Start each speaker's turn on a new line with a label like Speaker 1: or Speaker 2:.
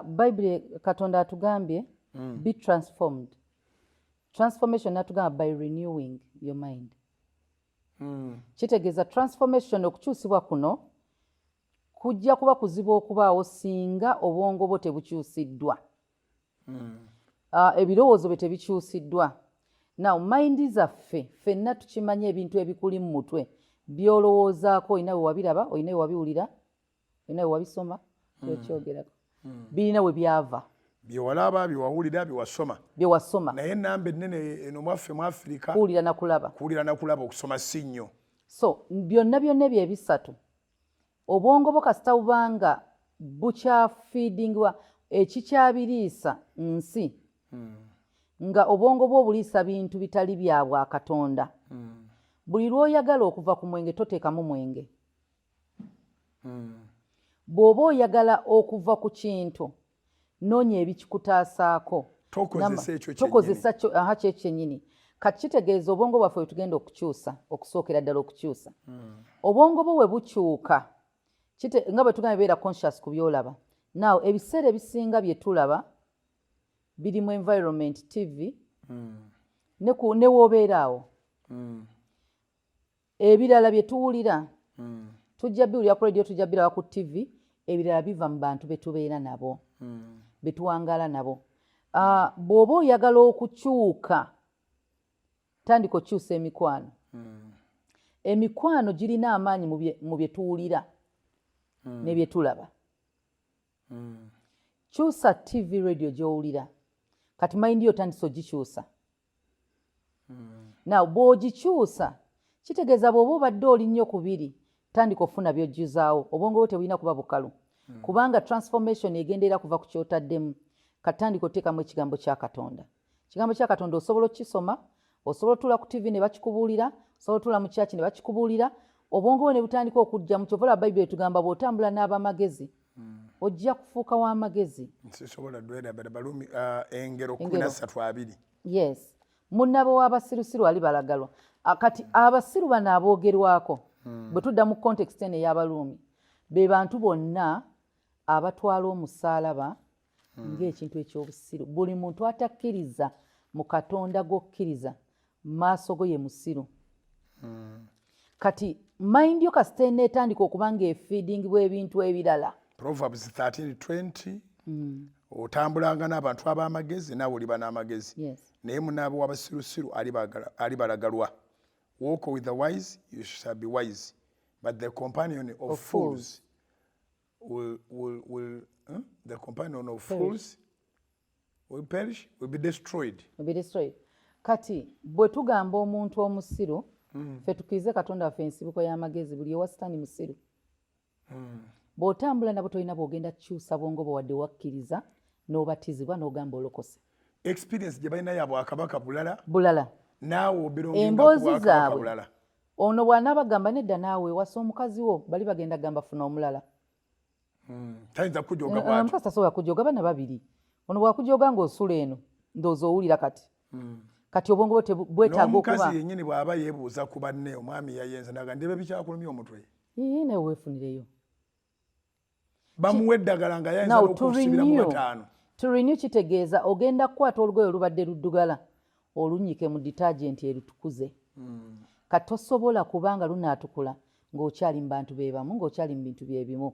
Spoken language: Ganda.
Speaker 1: Bible Katonda atugambye be transformed. Transformation atugamba by renewing your mind. Kitegeeza transformation okukyusibwa kuno kujja kuba kuzibu okubaawo singa obwongo bwo tebukyusiddwa. Ebirowoozo bye tebikyusiddwa. Now mind zaffe ffenna tukimanya ebintu ebikuli mu mutwe byolowoozaako olina we wabiraba olina we wabiwulira olina we wabisoma kyokyogerako birina we byava
Speaker 2: byewalaba byewawulira
Speaker 1: byewasoma
Speaker 2: naye enamba ennene eno mwaffe mu Africa
Speaker 1: kuwulira nakulaba
Speaker 2: okusoma si nnyo.
Speaker 1: So byonna ebyo ebisatu obwongo bwo kasita bubanga bukyafiidingibwa ekikyabiriisa nsi nga obwongo bwo obuliisa bintu bitali bya Bwakatonda. Buli lw'oyagala okuva ku mwenge toteekamu mwenge. Bw'oba oyagala okuva ku kintu noonya ebikikutaasaako tokozesa kyo kyennyini. Kati kitegeeza obwongo bwaffe bwe tugenda okukyusa okusookera ddala okukyusa. Obwongo bwo bwe bukyuka nga bwe tugamba beera conscious ku byolaba. Now ebiseera ebisinga bye tulaba biri mu environment TV ne woobeera awo. Ebirala bye tuwulira tujja biwulira ku radio tujja biraba ku TV, ebirala biva mu bantu be tubeera nabo be tuwangaala nabo. Bw'oba oyagala okukyuka tandika okyusa emikwano. Emikwano girina amaanyi mu bye tuwulira ne bye tulaba. Kyusa TV radio gy'owulira kati mayindi yo tandisa ogikyusa. Now bw'ogikyusa kitegeeza bw'oba obadde oli nnyo ku biri tandika ofuna by'ojjuzaawo. Obwongo bwo tebulina kuba bukalu kubanga transformation egenderera kuva ku kyotaddemu. Katandika oteekamu ekigambo kya Katonda. Ekigambo kya Katonda osobola okukisoma, osobola otula ku TV ne bakikubuulira, osobola otula mu kyaki ne bakikubuulira. Obwongo bwo ne butandika okujja mu kyovola Bayibuli etugamba bw'otambula n'abamagezi ojja kufuuka w'amagezi.
Speaker 2: Engero 13:2.
Speaker 1: Yes. Munnabe w'abasirusiru ali balagalwa. Kati abasiru bano aboogerwako bwe tudda mu context eno ey'Abaruumi be bantu bonna abatwala omusaalaba ng'ekintu eky'obusiru. Buli muntu atakkiriza mu Katonda g'okkiriza maaso go ye musiru. Kati mind yo kasita eneetandika okuba ng'efiidingibwa ebintu ebirala.
Speaker 2: Proverbs 13:20 otambulanga n'abantu ab'amagezi naawe oliba n'amagezi. Naye munnaabwe w'abasirusiru ali balagalwa. Walk with the wise, you shall be wise, but the companion of fools the companion of fools will perish, will be destroyed.
Speaker 1: Kati bwe tugamba omuntu omusiru ffe tukirize Katonda waffe ensibuko y'amagezi buli ewasitani musiru. Bw'otambula nabo tolina bw'ogenda kukyusa bwongo bwo wadde wakkiriza n'obatizibwa n'ogamba olokose.
Speaker 2: Experience gye balina ya bwakabaka
Speaker 1: bulala
Speaker 2: naawe obirongenga
Speaker 1: emboozi zaabwe. Ono bw'anaabagamba nedda naawe wasa omukazi wo bali bagenda gamba funa omulala.
Speaker 2: Tayinza kujoga bw'atyo.
Speaker 1: Omukazi tasobola kujoga bana babiri. Ono bw'akujoga ng'osula eno ndowooza owulira kati. Kati obwongo bwetaaga okuba.
Speaker 2: N'omukazi yennyini bw'aba yeebuuza ku banne omwami yayenza naga ndebe bikyakulumya omutwe.
Speaker 1: Nawe weefunireyo.
Speaker 2: Bamuwa eddagala nga yayinza n'okusibira mu bataano.
Speaker 1: To renew kitegeeza ogenda kukwata olugoye olubadde luddugala olunyike mu detergent erutukuze. Kati tosobola kubanga lunaatukula ng'okyali mu bantu be bamu ng'okyali mu bintu bye bimu.